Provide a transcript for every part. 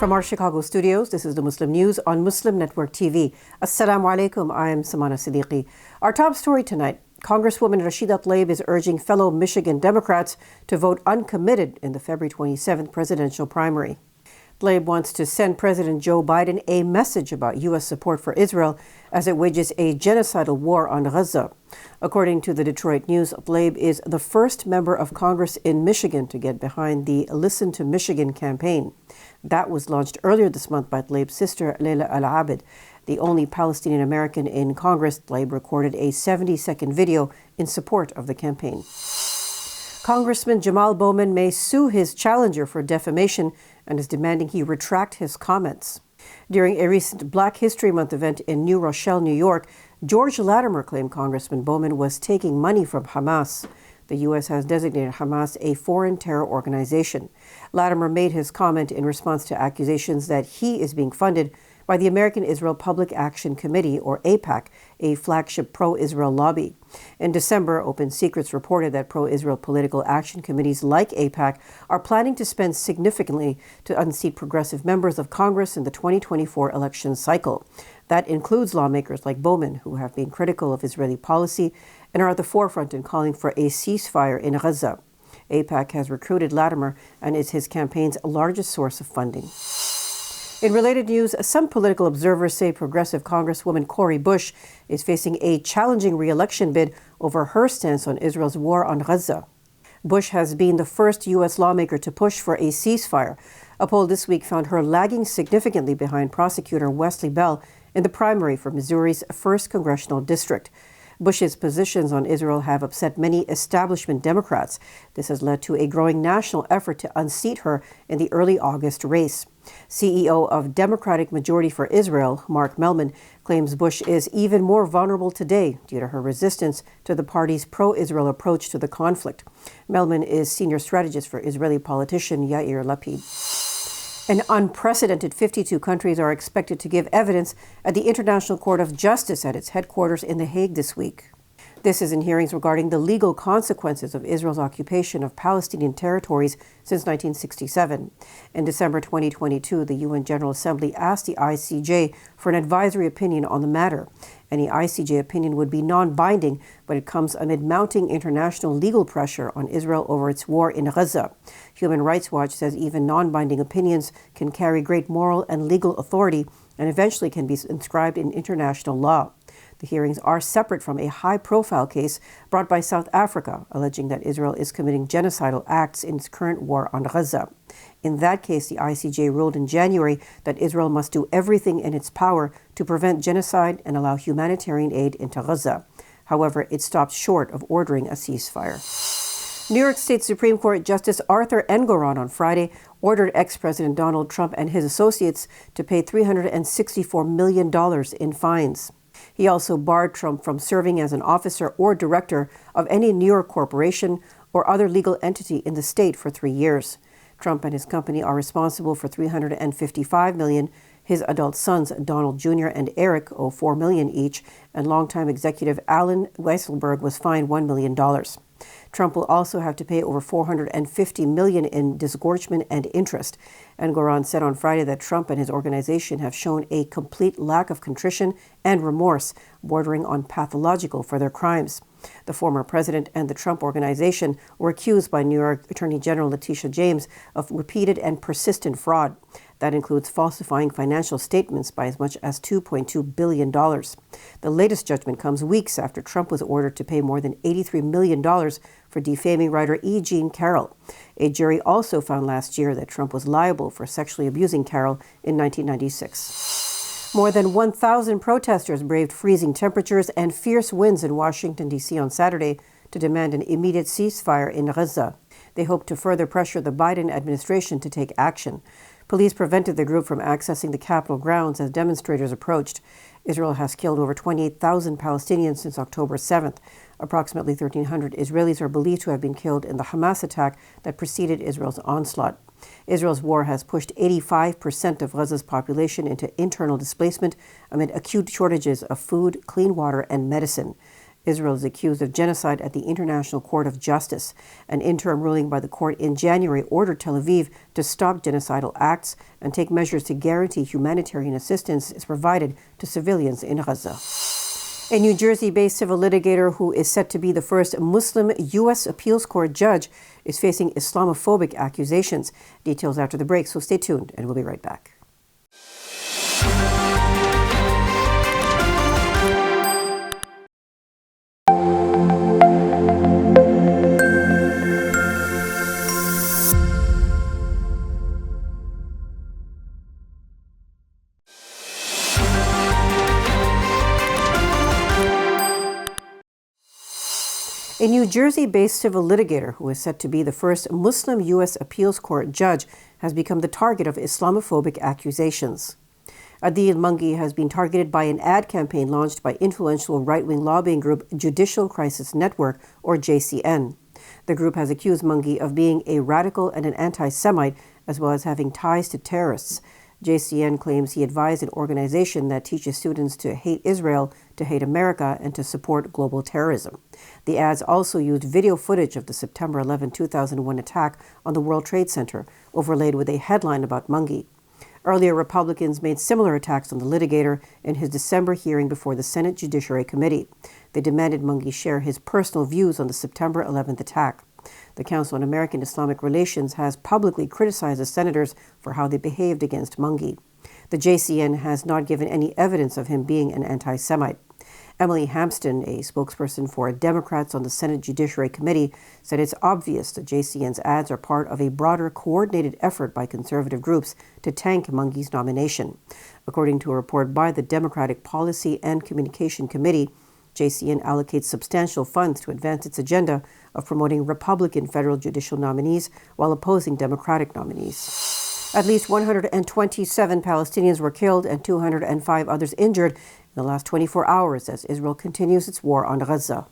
From our Chicago studios, this is the Muslim News on Muslim Network TV. Assalamu alaikum, I am Samana Siddiqui. Our top story tonight, Congresswoman Rashida Tlaib is urging fellow Michigan Democrats to vote uncommitted in the February 27th presidential primary. Tlaib wants to send President Joe Biden a message about U.S. support for Israel as it wages a genocidal war on Gaza. According to the Detroit News, Tlaib is the first member of Congress in Michigan to get behind the Listen to Michigan campaign. That was launched earlier this month by Tlaib's sister, Lula Al-Abid. The only Palestinian American in Congress, Tlaib recorded a 70-second video in support of the campaign. Congressman Jamal Bowman may sue his challenger for defamation and is demanding he retract his comments. During a recent Black History Month event in New Rochelle, New York, George Latimer claimed Congressman Bowman was taking money from Hamas. The U.S. has designated Hamas a foreign terror organization. Latimer made his comment in response to accusations that he is being funded by the American Israel Public Action Committee, or AIPAC, a flagship pro-Israel lobby. In December, Open Secrets reported that pro-Israel political action committees like AIPAC are planning to spend significantly to unseat progressive members of Congress in the 2024 election cycle. That includes lawmakers like Bowman, who have been critical of Israeli policy and are at the forefront in calling for a ceasefire in Gaza. AIPAC has recruited Latimer and is his campaign's largest source of funding. In related news, some political observers say progressive Congresswoman Cori Bush is facing a challenging re-election bid over her stance on Israel's war on Gaza. Bush has been the first U.S. lawmaker to push for a ceasefire. A poll this week found her lagging significantly behind prosecutor Wesley Bell in the primary for Missouri's 1st Congressional District. Bush's positions on Israel have upset many establishment Democrats. This has led to a growing national effort to unseat her in the early August race. CEO of Democratic Majority for Israel, Mark Mellman, claims Bush is even more vulnerable today due to her resistance to the party's pro-Israel approach to the conflict. Mellman is senior strategist for Israeli politician Yair Lapid. An unprecedented 52 countries are expected to give evidence at the International Court of Justice at its headquarters in The Hague this week. This is in hearings regarding the legal consequences of Israel's occupation of Palestinian territories since 1967. In December 2022, the UN General Assembly asked the ICJ for an advisory opinion on the matter. Any ICJ opinion would be non-binding, but it comes amid mounting international legal pressure on Israel over its war in Gaza. Human Rights Watch says even non-binding opinions can carry great moral and legal authority and eventually can be inscribed in international law. The hearings are separate from a high-profile case brought by South Africa, alleging that Israel is committing genocidal acts in its current war on Gaza. In that case, the ICJ ruled in January that Israel must do everything in its power to prevent genocide and allow humanitarian aid into Gaza. However, it stopped short of ordering a ceasefire. New York State Supreme Court Justice Arthur Engoron on Friday ordered ex-President Donald Trump and his associates to pay $364 million in fines. He also barred Trump from serving as an officer or director of any New York corporation or other legal entity in the state for 3 years. Trump and his company are responsible for $355 million. His adult sons, Donald Jr. and Eric, owe $4 million each, and longtime executive Alan Weisselberg was fined $1 million. Trump will also have to pay over $450 million in disgorgement and interest. Engoron said on Friday that Trump and his organization have shown a complete lack of contrition and remorse, bordering on pathological for their crimes. The former president and the Trump organization were accused by New York Attorney General Letitia James of repeated and persistent fraud. That includes falsifying financial statements by as much as $2.2 billion. The latest judgment comes weeks after Trump was ordered to pay more than $83 million for defaming writer E. Jean Carroll. A jury also found last year that Trump was liable for sexually abusing Carroll in 1996. More than 1,000 protesters braved freezing temperatures and fierce winds in Washington, D.C. on Saturday to demand an immediate ceasefire in Gaza. They hope to further pressure the Biden administration to take action. Police prevented the group from accessing the Capitol grounds as demonstrators approached. Israel has killed over 28,000 Palestinians since October 7th. Approximately 1,300 Israelis are believed to have been killed in the Hamas attack that preceded Israel's onslaught. Israel's war has pushed 85% of Gaza's population into internal displacement amid acute shortages of food, clean water, and medicine. Israel is accused of genocide at the International Court of Justice. An interim ruling by the court in January ordered Tel Aviv to stop genocidal acts and take measures to guarantee humanitarian assistance is provided to civilians in Gaza. A New Jersey-based civil litigator who is set to be the first Muslim U.S. appeals court judge is facing Islamophobic accusations. Details after the break, so stay tuned and we'll be right back. A New Jersey-based civil litigator who is set to be the first Muslim U.S. appeals court judge has become the target of Islamophobic accusations. Adil Mangi has been targeted by an ad campaign launched by influential right-wing lobbying group Judicial Crisis Network, or JCN. The group has accused Mangi of being a radical and an anti-Semite, as well as having ties to terrorists. JCN claims he advised an organization that teaches students to hate Israel, to hate America, and to support global terrorism. The ads also used video footage of the September 11, 2001 attack on the World Trade Center, overlaid with a headline about Mangi. Earlier, Republicans made similar attacks on the litigator in his December hearing before the Senate Judiciary Committee. They demanded Mangi share his personal views on the September 11th attack. The Council on American Islamic Relations has publicly criticized the senators for how they behaved against Mangi. The JCN has not given any evidence of him being an anti-Semite. Emily Hampston, a spokesperson for Democrats on the Senate Judiciary Committee, said it's obvious that JCN's ads are part of a broader coordinated effort by conservative groups to tank Mangi's nomination. According to a report by the Democratic Policy and Communication Committee, JCN allocates substantial funds to advance its agenda of promoting Republican federal judicial nominees while opposing Democratic nominees. At least 127 Palestinians were killed and 205 others injured in the last 24 hours as Israel continues its war on Gaza.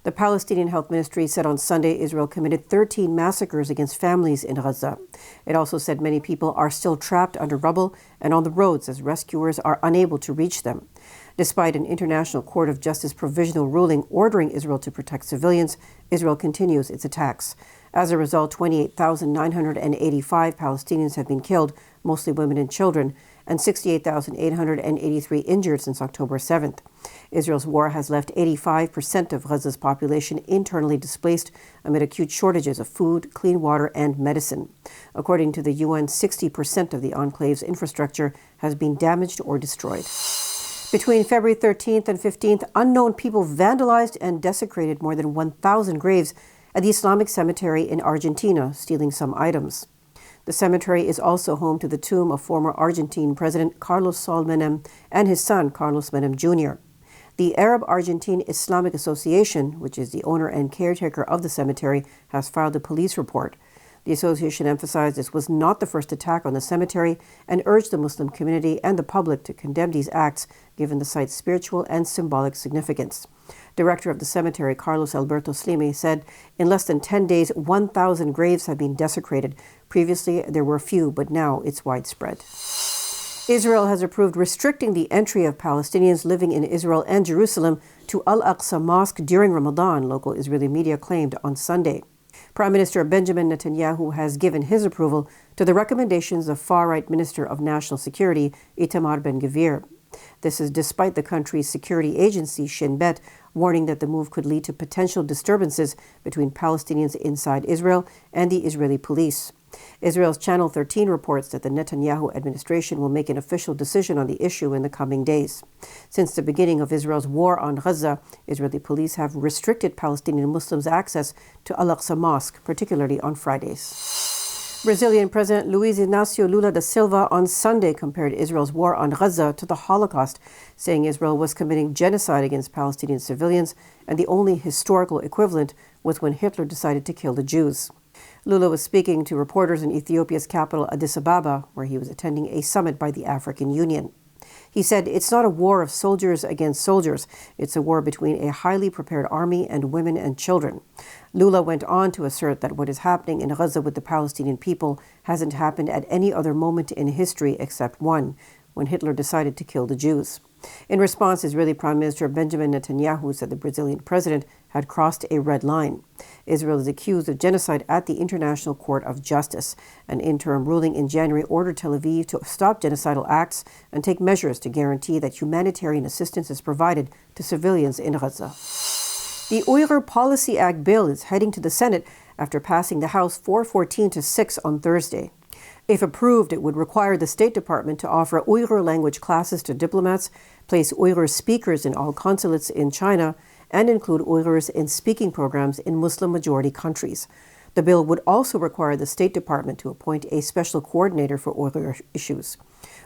The Palestinian Health Ministry said on Sunday Israel committed 13 massacres against families in Gaza. It also said many people are still trapped under rubble and on the roads as rescuers are unable to reach them. Despite an International Court of Justice provisional ruling ordering Israel to protect civilians, Israel continues its attacks. As a result, 28,985 Palestinians have been killed, mostly women and children, and 68,883 injured since October 7th. Israel's war has left 85% of Gaza's population internally displaced amid acute shortages of food, clean water, and medicine. According to the UN, 60% of the enclave's infrastructure has been damaged or destroyed. Between February 13th and 15th, unknown people vandalized and desecrated more than 1,000 graves at the Islamic cemetery in Argentina, stealing some items. The cemetery is also home to the tomb of former Argentine President Carlos Saul Menem and his son, Carlos Menem Jr. The Arab Argentine Islamic Association, which is the owner and caretaker of the cemetery, has filed a police report. The association emphasized this was not the first attack on the cemetery and urged the Muslim community and the public to condemn these acts given the site's spiritual and symbolic significance. Director of the cemetery, Carlos Alberto Slime, said in less than 10 days, 1,000 graves have been desecrated. Previously, there were few, but now it's widespread. Israel has approved restricting the entry of Palestinians living in Israel and Jerusalem to Al-Aqsa Mosque during Ramadan, local Israeli media claimed on Sunday. Prime Minister Benjamin Netanyahu has given his approval to the recommendations of far-right Minister of National Security Itamar Ben-Gvir. This is despite the country's security agency, Shin Bet, warning that the move could lead to potential disturbances between Palestinians inside Israel and the Israeli police. Israel's Channel 13 reports that the Netanyahu administration will make an official decision on the issue in the coming days. Since the beginning of Israel's war on Gaza, Israeli police have restricted Palestinian Muslims' access to Al-Aqsa Mosque, particularly on Fridays. Brazilian President Luiz Inacio Lula da Silva on Sunday compared Israel's war on Gaza to the Holocaust, saying Israel was committing genocide against Palestinian civilians and the only historical equivalent was when Hitler decided to kill the Jews. Lula was speaking to reporters in Ethiopia's capital Addis Ababa, where he was attending a summit by the African Union. He said, "It's not a war of soldiers against soldiers. It's a war between a highly prepared army and women and children." Lula went on to assert that what is happening in Gaza with the Palestinian people hasn't happened at any other moment in history except one, when Hitler decided to kill the Jews. In response, Israeli Prime Minister Benjamin Netanyahu said the Brazilian president had crossed a red line. Israel is accused of genocide at the International Court of Justice. An interim ruling in January ordered Tel Aviv to stop genocidal acts and take measures to guarantee that humanitarian assistance is provided to civilians in Gaza. The Uyghur Policy Act bill is heading to the Senate after passing the House 414-6 on Thursday. If approved, it would require the State Department to offer Uyghur language classes to diplomats, place Uyghur speakers in all consulates in China, and include Uyghurs in speaking programs in Muslim-majority countries. The bill would also require the State Department to appoint a special coordinator for Uyghur issues.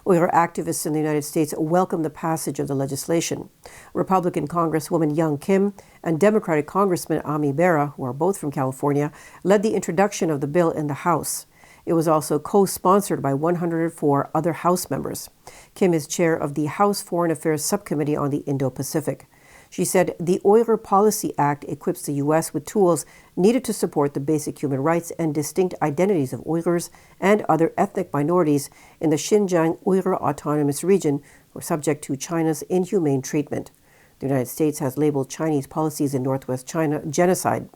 Uyghur activists in the United States welcome the passage of the legislation. Republican Congresswoman Young Kim and Democratic Congressman Ami Bera, who are both from California, led the introduction of the bill in the House. It was also co-sponsored by 104 other House members. Kim is chair of the House Foreign Affairs Subcommittee on the Indo-Pacific. She said the Uyghur Policy Act equips the U.S. with tools needed to support the basic human rights and distinct identities of Uyghurs and other ethnic minorities in the Xinjiang Uyghur Autonomous Region who are subject to China's inhumane treatment. The United States has labeled Chinese policies in northwest China genocide.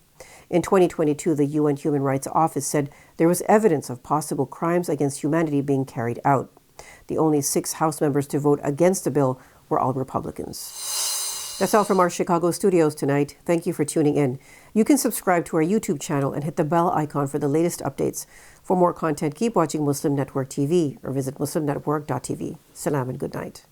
In 2022, the UN Human Rights Office said there was evidence of possible crimes against humanity being carried out. The only 6 House members to vote against the bill were all Republicans. That's all from our Chicago studios tonight. Thank you for tuning in. You can subscribe to our YouTube channel and hit the bell icon for the latest updates. For more content, keep watching Muslim Network TV or visit muslimnetwork.tv. Salam and good night.